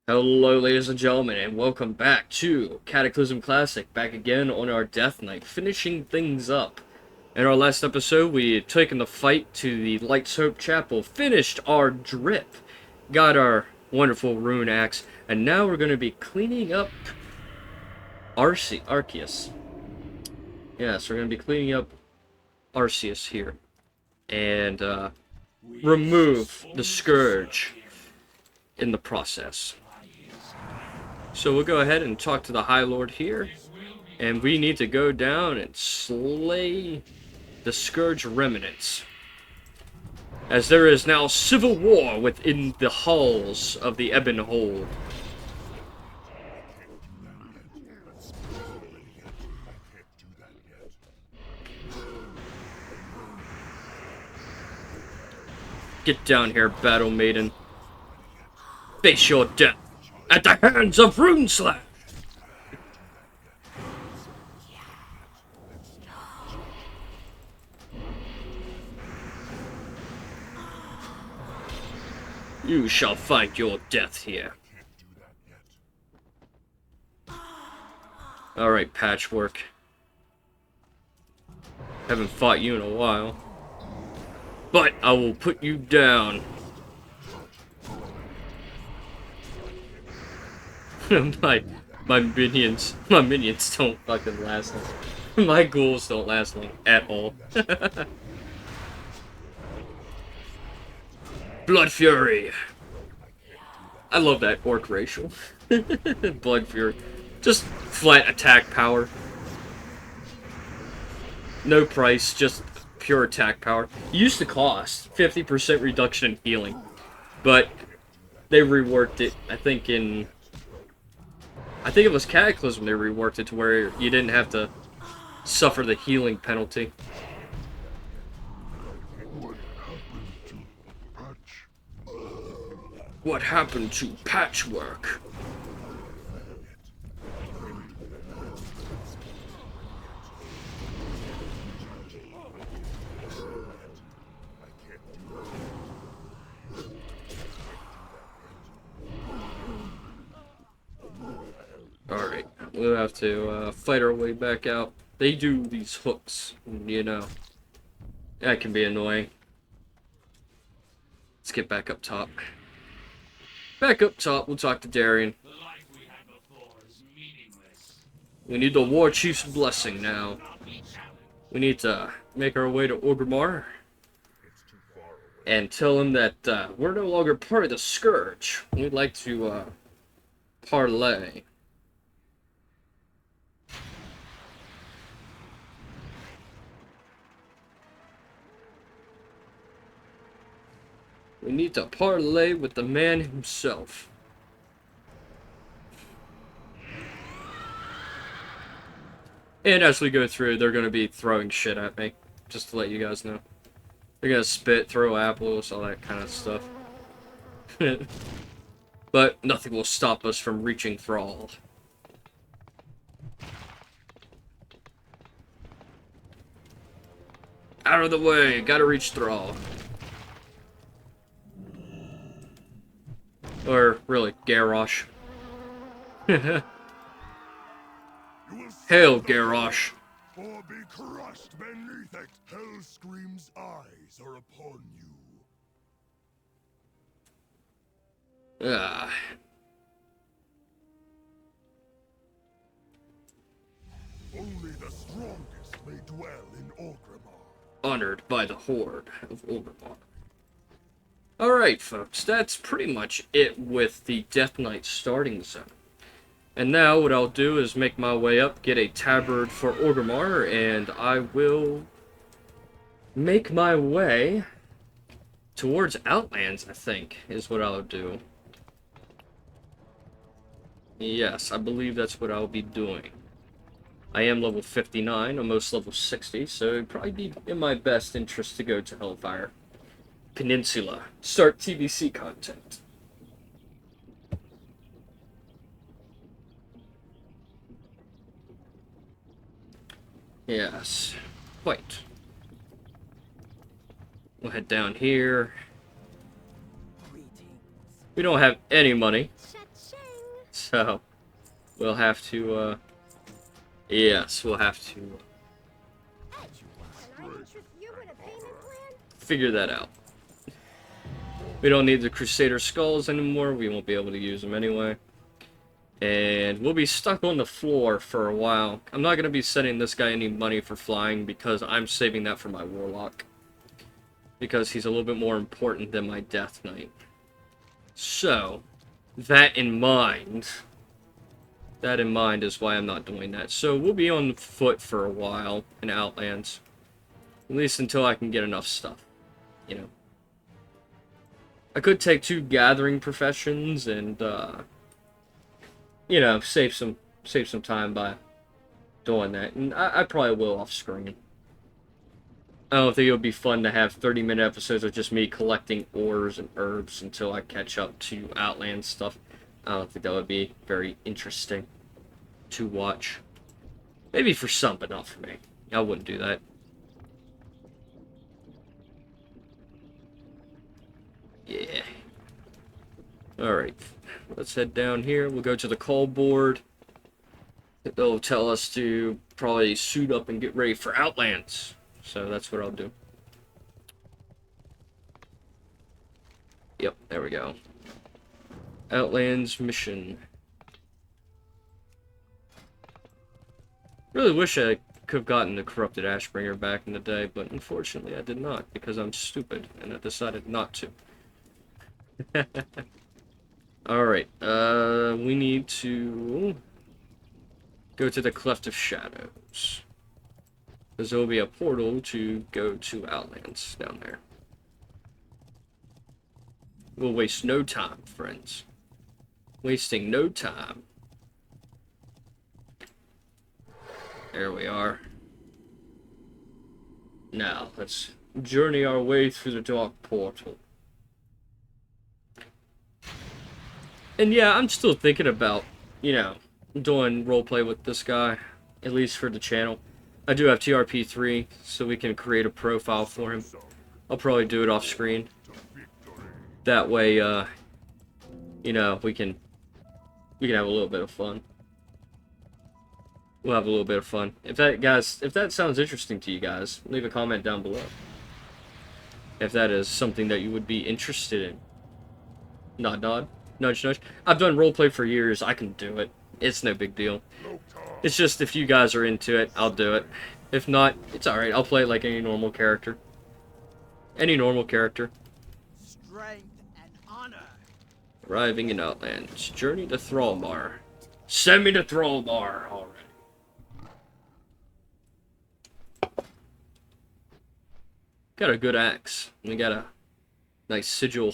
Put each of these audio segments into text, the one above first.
Hello, ladies and gentlemen, and welcome back to Cataclysm Classic. Back again on our Death Knight, finishing things up. In our last episode, we had taken the fight to the Light's Hope Chapel, finished our drip, got our wonderful rune axe, and now we're going to be cleaning up Arceus. Yes, we're going to be cleaning up Arceus here, and remove the Scourge in the process. So we'll go ahead and talk to the High Lord here, and we need to go down and slay the Scourge remnants, as there is now civil war within the halls of the Ebon Hold. Get down here, Battle Maiden. Face your death at the hands of Runeslash! You shall find your death here. Alright, Patchwork. Haven't fought you in a while. But I will put you down. my minions don't fucking last long. My ghouls don't last long at all. Blood Fury. I love that orc racial. Blood Fury. Just flat attack power. No price, just pure attack power. It used to cost 50% reduction in healing, but they reworked it. I think it was Cataclysm they reworked it to where you didn't have to suffer the healing penalty. What happened to Patchwork? Alright, we'll have to fight our way back out. They do these hooks, you know. That can be annoying. Let's get back up top. Back up top, we'll talk to Darian. We need the War Chief's blessing now. We need to make our way to Orgrimmar and tell him that we're no longer part of the Scourge. We'd like to parlay. We need to parlay with the man himself. And as we go through, they're going to be throwing shit at me. Just to let you guys know. They're going to spit, throw apples, all that kind of stuff. But nothing will stop us from reaching Thrall. Out of the way, gotta reach Thrall. Or, really, Garrosh. Hail, Garrosh. Or be crushed beneath it. Hellscream's eyes are upon you. Ah. Only the strongest may dwell in Orgrimmar. Honored by the Horde of Orgrimmar. Alright, folks, that's pretty much it with the Death Knight starting zone. And now what I'll do is make my way up, get a tabard for Orgrimmar, and I will make my way towards Outlands, I think, is what I'll do. Yes, I believe that's what I'll be doing. I am level 59, almost level 60, so it'd probably be in my best interest to go to Hellfire Peninsula. Start TVC content. Yes, quite. We'll head down here. We don't have any money. So, we'll have to, yes, we'll have to Can I interest you in a payment plan? figure that out. We don't need the Crusader Skulls anymore. We won't be able to use them anyway. And we'll be stuck on the floor for a while. I'm not going to be sending this guy any money for flying because I'm saving that for my Warlock. Because he's a little bit more important than my Death Knight. So, that in mind is why I'm not doing that. So we'll be on foot for a while in Outlands. At least until I can get enough stuff. You know. I could take 2 gathering professions and, you know, save some time by doing that. And I probably will off screen. I don't think it would be fun to have 30-minute episodes of just me collecting ores and herbs until I catch up to Outland stuff. I don't think that would be very interesting to watch. Maybe for some, but not for me. I wouldn't do that. Yeah. Alright. Let's head down here. We'll go to the call board. They'll tell us to probably suit up and get ready for Outlands. So that's what I'll do. Yep, there we go. Outlands mission. Really wish I could have gotten the Corrupted Ashbringer back in the day, but unfortunately I did not, because I'm stupid, and I decided not to. Alright, we need to go to the Cleft of Shadows. Because there will be a portal to go to Outlands down there. We'll waste no time, friends. Wasting no time. There we are. Now, let's journey our way through the dark portal. And yeah, I'm still thinking about, you know, doing roleplay with this guy, at least for the channel. I do have TRP3, so we can create a profile for him. I'll probably do it off screen. That way, you know, we can have a little bit of fun. We'll have a little bit of fun. If that sounds interesting to you guys, leave a comment down below. If that is something that you would be interested in. Nod, nod. Nudge, nudge. I've done roleplay for years. I can do it. It's no big deal. It's just if you guys are into it, I'll do it. If not, it's alright. I'll play it like any normal character. Any normal character. Strength and honor. Arriving in Outlands. Journey to Thrallmar. Send me to Thrallmar already. Got a good axe. We got a nice sigil.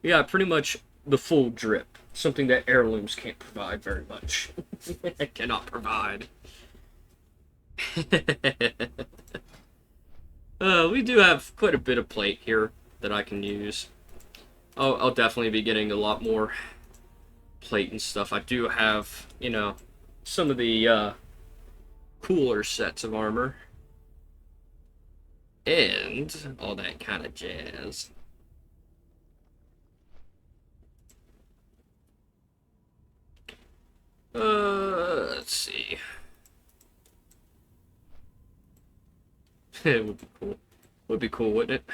We got pretty much the full drip. Something that heirlooms can't provide very much. Cannot provide. We do have quite a bit of plate here that I can use. I'll definitely be getting a lot more plate and stuff. I do have, you know, some of the cooler sets of armor. And all that kind of jazz. Let's see. It would be cool. Would be cool, wouldn't it?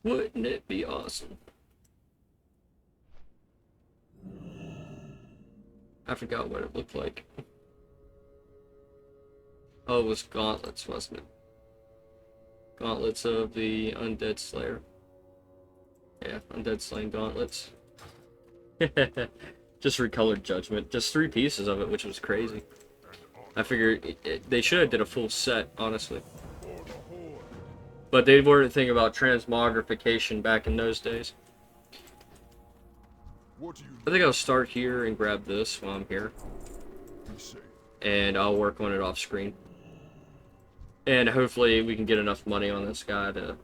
Wouldn't it be awesome? I forgot what it looked like. Oh, it was gauntlets, wasn't it? Gauntlets of the Undead Slayer. Yeah, Undead Slaying gauntlets. Just recolored Judgment. Just 3 pieces of it, which was crazy. I figured they should have did a full set, honestly. But they weren't thinking about transmogrification back in those days. I think I'll start here and grab this while I'm here. And I'll work on it off screen. And hopefully we can get enough money on this guy to...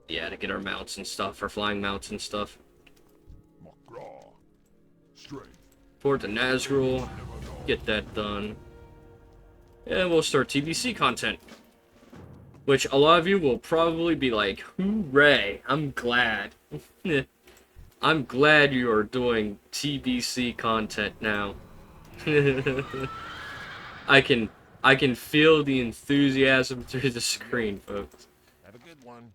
yeah, to get our mounts and stuff, our flying mounts and stuff. Port to Nazgul, get that done. And we'll start TBC content. Which a lot of you will probably be like, hooray, I'm glad. I'm glad you are doing TBC content now. I can I can feel the enthusiasm through the screen, folks. Have a good one.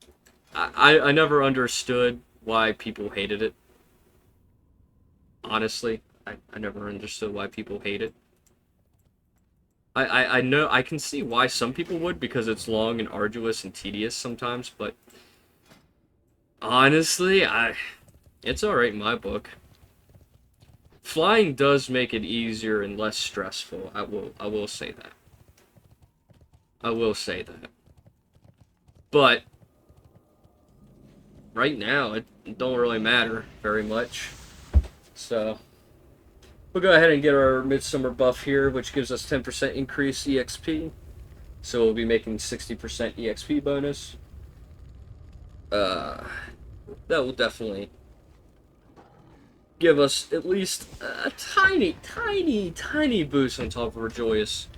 I never understood why people hated it. Honestly, I never understood why people hate it. I know I can see why some people would, because it's long and arduous and tedious sometimes, but honestly, it's alright in my book. Flying does make it easier and less stressful. I will say that. I will say that. But right now it don't really matter very much. So we'll go ahead and get our Midsummer buff here, which gives us 10% increase EXP. So we'll be making 60% EXP bonus. That will definitely give us at least a tiny boost on top of our joyous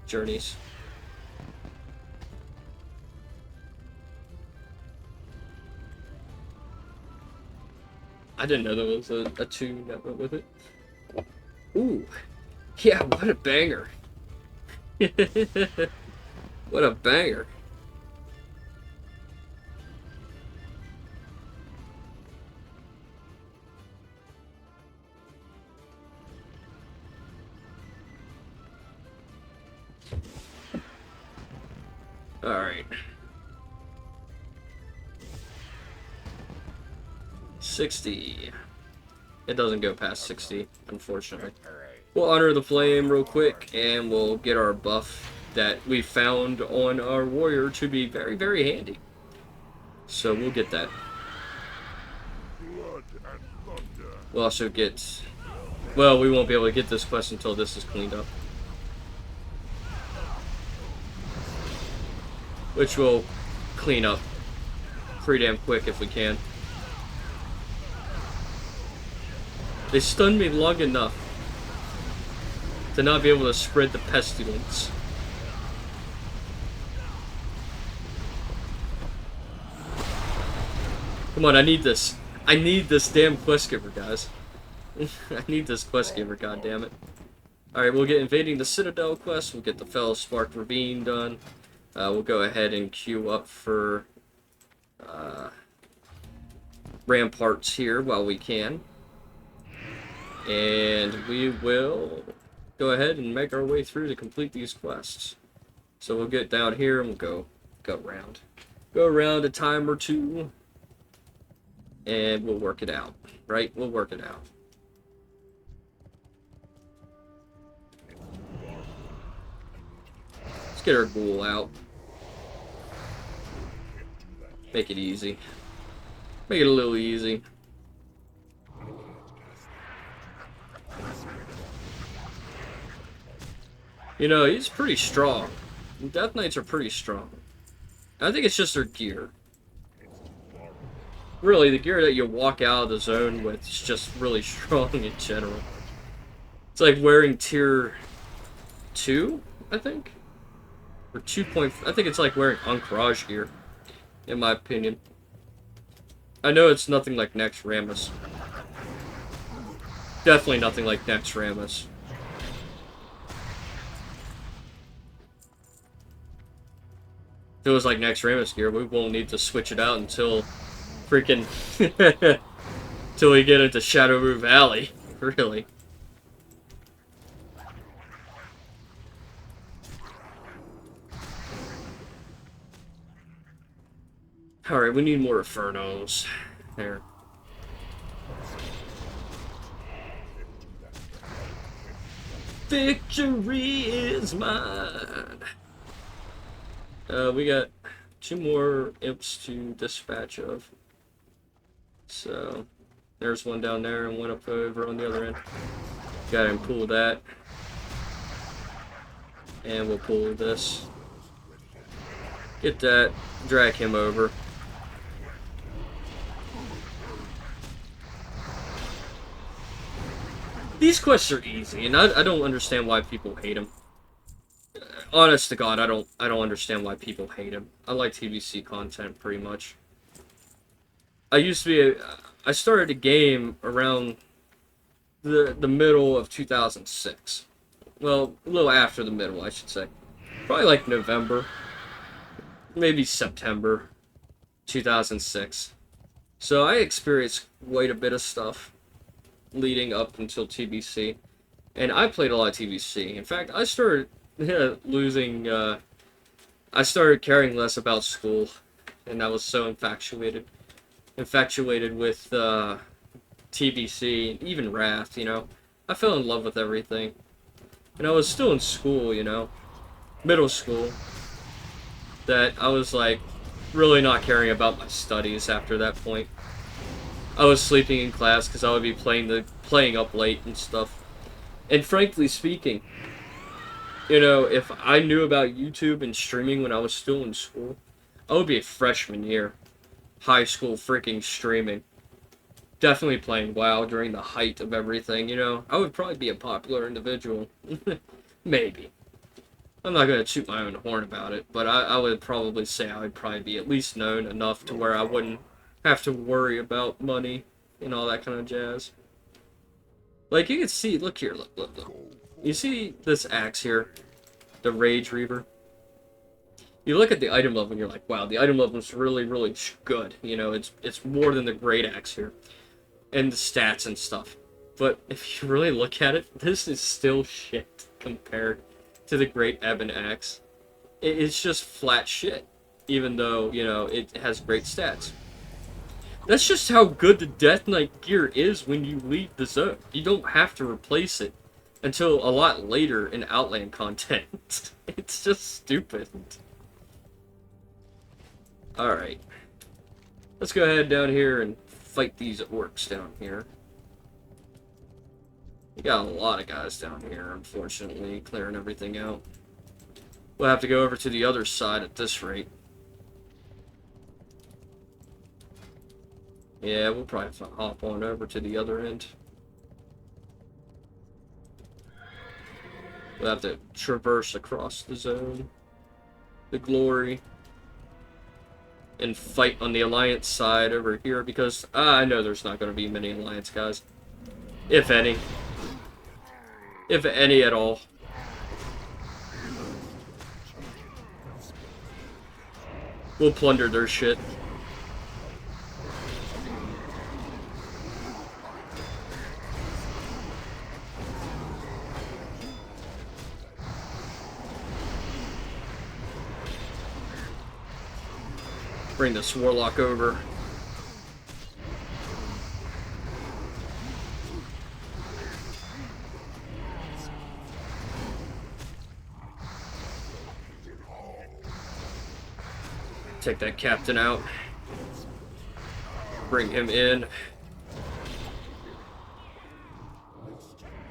journeys. I didn't know there was a tune that went with it. Ooh, yeah, what a banger. What a banger. Alright. 60. It doesn't go past 60, unfortunately. We'll honor the flame real quick, and we'll get our buff that we found on our warrior to be very, very handy. So we'll get that. Blood and thunder. We'll also get... Well, we won't be able to get this quest until this is cleaned up. Which we'll clean up pretty damn quick if we can. They stunned me long enough to not be able to spread the pestilence. Come on, I need this. I need this damn quest giver, guys. I need this quest giver, goddammit. Alright, we'll get Invading the Citadel quest. We'll get the Fell Spark Ravine done. We'll go ahead and queue up for Ramparts here while we can. And we will go ahead and make our way through to complete these quests. So we'll get down here and we'll go around. Go around a time or two. And we'll work it out. Right? We'll work it out. Let's get our ghoul out. Make it easy. Make it a little easy. You know, he's pretty strong. Death Knights are pretty strong. I think it's just their gear. Really, the gear that you walk out of the zone with is just really strong in general. It's like wearing tier 2, I think? Or 2. I think it's like wearing Anchorage gear, in my opinion. I know it's nothing like Nex Rammus. Definitely nothing like Nex Rammus. If it was like Nex Rammus gear, we won't need to switch it out until freaking... till we get into Shadowroo Valley. Really. Alright, we need more Infernos. There. Victory is mine! We got 2 more imps to dispatch of. So, there's one down there and one up over on the other end. Got him pull that. And we'll pull this. Get that. Drag him over. These quests are easy, and I don't understand why people hate them. Honest to God, I don't understand why people hate him. I like TBC content pretty much. I used to be I started a game around the middle of 2006. Well, a little after the middle, I should say. Probably like November, maybe September 2006. So I experienced quite a bit of stuff leading up until TBC. And I played a lot of TBC. In fact, I started losing, I started caring less about school. And I was so infatuated with TBC, even Wrath, you know. I fell in love with everything. And I was still in school, you know, middle school, that I was like really not caring about my studies after that point. I was sleeping in class because I would be playing up late and stuff. And frankly speaking, you know, if I knew about YouTube and streaming when I was still in school, I would be a freshman year, high school freaking streaming. Definitely playing WoW during the height of everything, you know. I would probably be a popular individual. Maybe. I'm not going to toot my own horn about it, but I would probably say I would probably be at least known enough to where I wouldn't have to worry about money and all that kind of jazz. Like, you can see, look here, look. You see this axe here? The Rage Reaver? You look at the item level and you're like, wow, the item level is really, really good. You know, it's more than the Great Axe here. And the stats and stuff. But if you really look at it, this is still shit compared to the Great Ebon Axe. It's just flat shit, even though, you know, it has great stats. That's just how good the Death Knight gear is when you leave the zone. You don't have to replace it until a lot later in Outland content. It's just stupid. Alright. Let's go ahead down here and fight these orcs down here. We got a lot of guys down here, unfortunately, clearing everything out. We'll have to go over to the other side at this rate. Yeah, we'll probably have to hop on over to the other end. We'll have to traverse across the zone. The glory. And fight on the Alliance side over here, because I know there's not going to be many Alliance guys. If any. If any at all. We'll plunder their shit. Bring this warlock over. Take that captain out. Bring him in.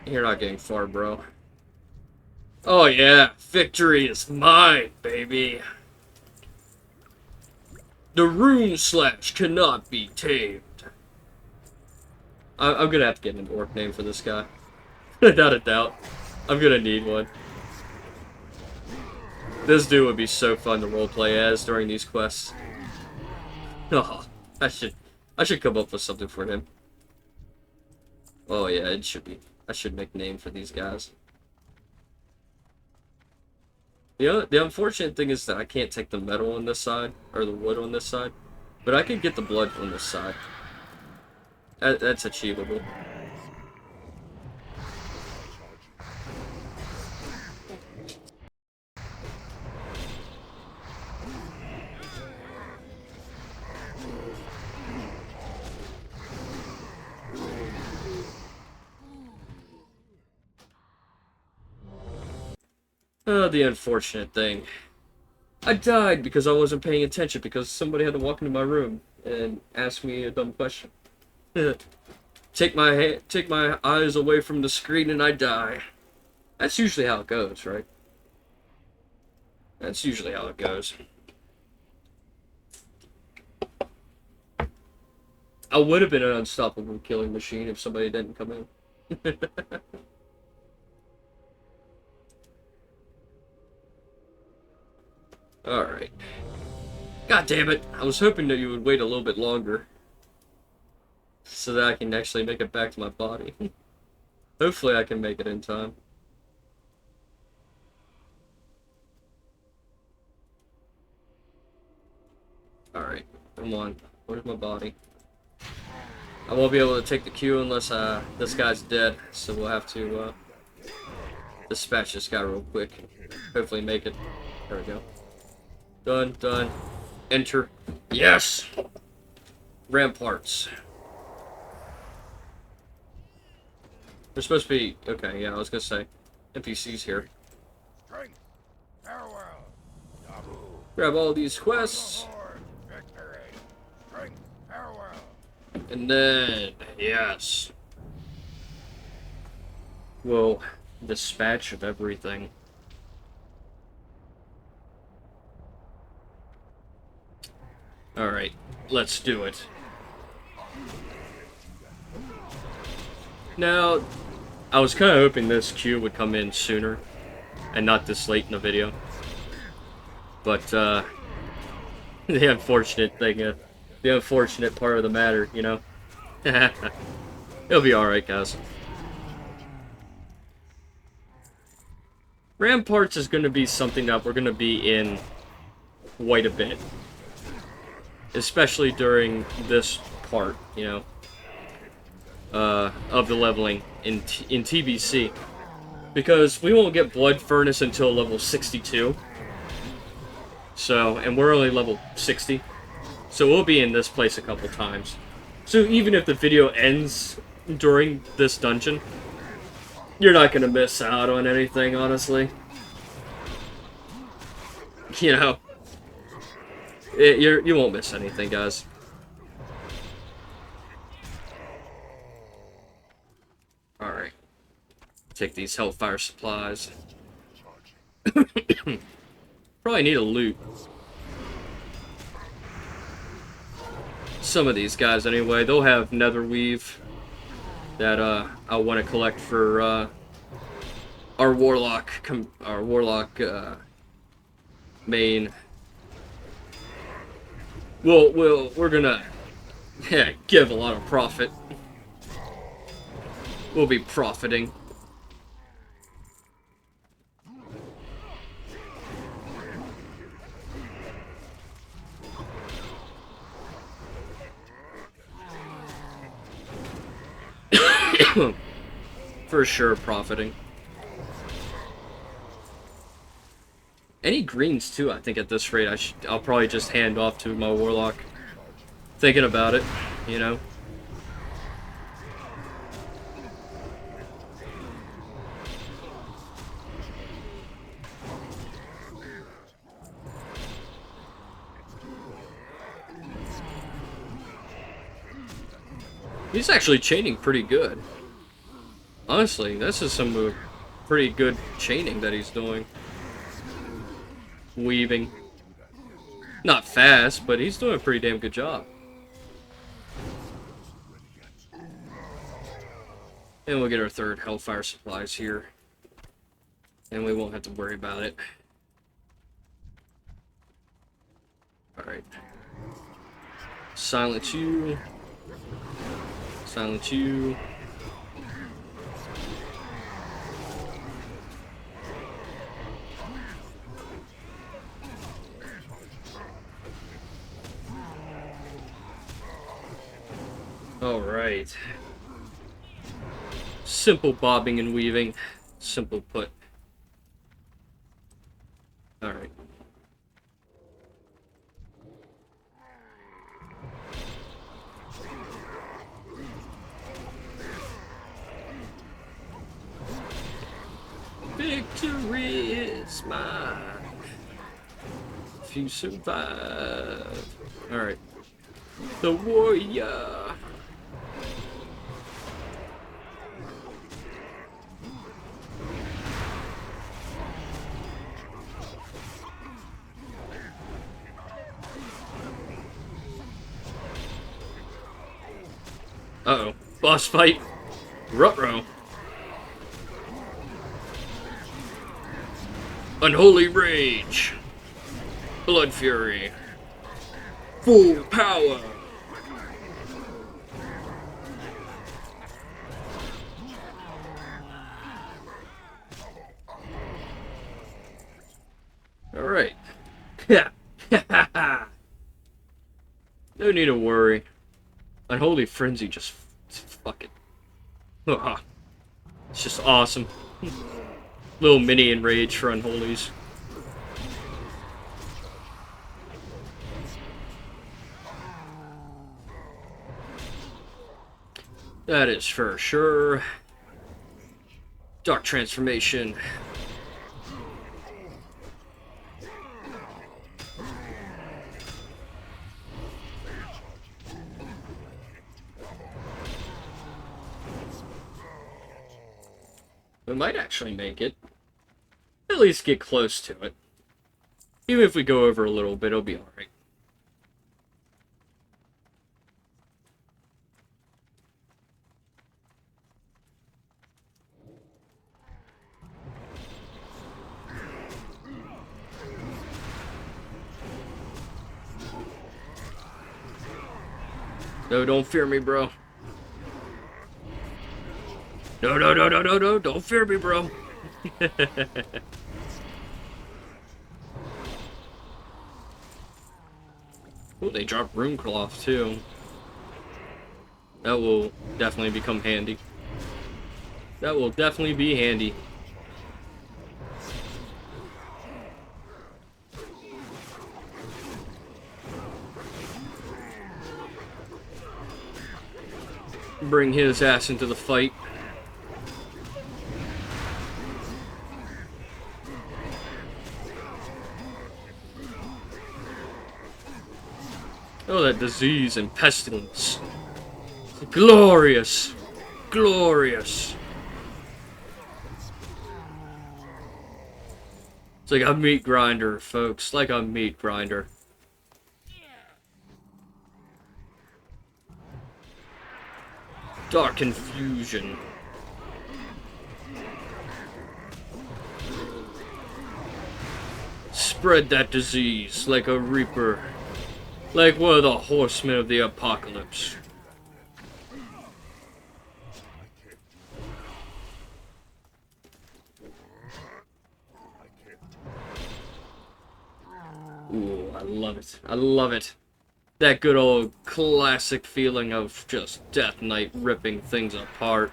You're not getting far, bro. Oh yeah, victory is mine, baby. The rune slash cannot be tamed. I'm gonna have to get an orc name for this guy. Without a doubt. I'm gonna need one. This dude would be so fun to roleplay as during these quests. Oh, I should come up with something for him. Oh yeah, it should be. I should make a name for these guys. The unfortunate thing is that I can't take the metal on this side, or the wood on this side, but I can get the blood on this side. That's achievable. The unfortunate thing. I died because I wasn't paying attention because somebody had to walk into my room and ask me a dumb question. Take my eyes away from the screen and I die. That's usually how it goes, right? That's usually how it goes. I would have been an unstoppable killing machine if somebody didn't come in. Alright. God damn it. I was hoping that you would wait a little bit longer. so that I can actually make it back to my body. Hopefully I can make it in time. Alright, come on. Where's my body? I won't be able to take the Q unless this guy's dead, so we'll have to dispatch this guy real quick. Hopefully make it. There we go. Done, done. Enter. Yes! Ramparts. There's supposed to be... Okay, yeah, I was gonna say. NPCs here. Strength, farewell. Taboo. Grab all these quests. Lord, victory. Strength, farewell. And then... Yes. We'll dispatch of everything. Alright, let's do it. Now, I was kind of hoping this queue would come in sooner, and not this late in the video. But, the unfortunate thing, the unfortunate part of the matter, you know? It'll be alright, guys. Ramparts is going to be something that we're going to be in quite a bit. Especially during this part, you know, of the leveling in TBC. Because we won't get Blood Furnace until level 62. So, and we're only level 60. So we'll be in this place a couple times. So even if the video ends during this dungeon, you're not going to miss out on anything, honestly. You know. You won't miss anything, guys. Alright. Take these Hellfire supplies. Probably need a loot. Some of these guys, anyway. They'll have nether weave that I want to collect for our warlock main. We're gonna give a lot of profit. We'll be profiting. For sure, profiting. Any greens too, I think at this rate I'll probably just hand off to my warlock. Thinking about it, you know. He's actually chaining pretty good. Honestly, this is some pretty good chaining that he's doing. Weaving. Not fast, but he's doing a pretty damn good job. And we'll get our third Hellfire supplies here. And we won't have to worry about it. Alright. Silence you. Silence you. Alright. Simple bobbing and weaving. Simple put. Alright. Victory is mine. If you survive. Alright. The warrior. Uh-oh. Boss fight. Ruh-roh. Unholy Rage. Blood Fury. Full power. No need to worry. Unholy Frenzy just fucking... It's just awesome. Little mini enrage for Unholies. That is for sure. Dark Transformation. We might actually make it. At least get close to it. Even if we go over a little bit, it'll be alright. No, don't fear me, bro. No, no, no, no, no, no, don't fear me, bro. Oh, they dropped Rune Cloth, too. That will definitely become handy. That will definitely be handy. Bring his ass into the fight. Oh, that disease and pestilence. Glorious. Glorious. It's like a meat grinder, folks. Like a meat grinder. Dark Confusion. Spread that disease like a reaper. Like one of the horsemen of the apocalypse. Ooh, I love it. I love it. That good old classic feeling of just Death Knight ripping things apart.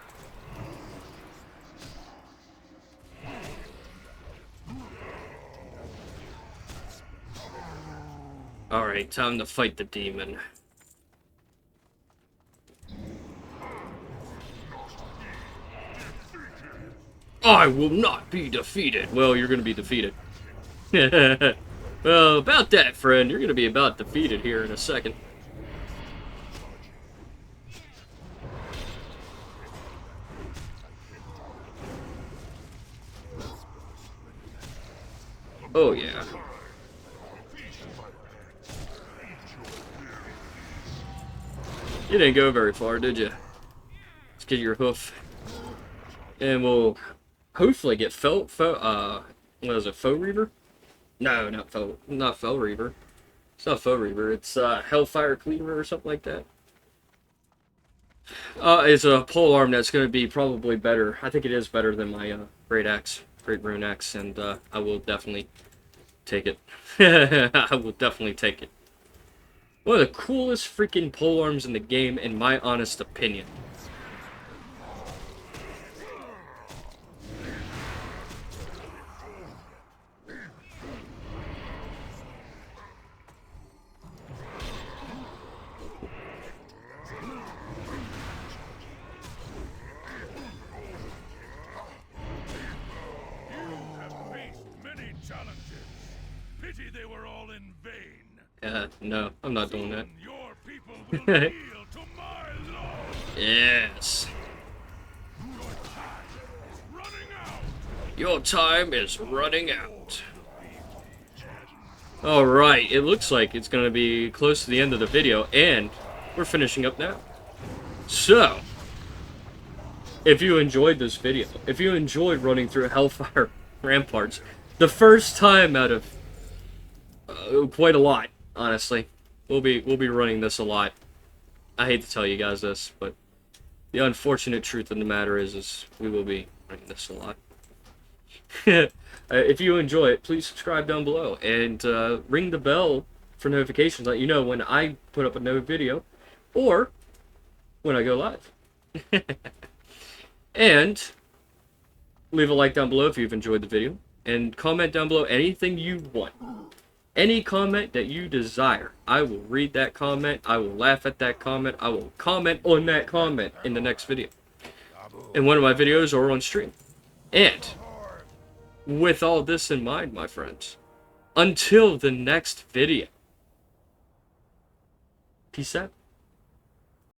Alright, time to fight the demon. I will not be defeated. Well, you're gonna be defeated. Well, about that, friend. You're gonna be about defeated here in a second. Oh, yeah. You didn't go very far, did you? Let's get your hoof. And we'll hopefully get what is it, Faux Reaver? No, not Faux Reaver. It's not Faux Reaver, it's Hellfire Cleaver or something like that. It's a polearm that's going to be probably better. I think it is better than my Great Rune Axe, and I will definitely take it. I will definitely take it. One of the coolest freaking polearms in the game, in my honest opinion. No, I'm not doing that. Your people will kneel to my law. Yes. Your time is running out. Alright, it looks like it's going to be close to the end of the video, and we're finishing up now. So, if you enjoyed this video, if you enjoyed running through Hellfire Ramparts, the first time out of quite a lot, honestly, we'll be running this a lot. I hate to tell you guys this, but the unfortunate truth of the matter is we will be running this a lot. If you enjoy it, please subscribe down below and ring the bell for notifications, let you know when I put up a new video or when I go live. And leave a like down below if you've enjoyed the video, and comment down below anything you want. Any comment that you desire, I will read that comment, I will laugh at that comment, I will comment on that comment in the next video, in one of my videos or on stream. And with all this in mind, my friends, until the next video, peace out.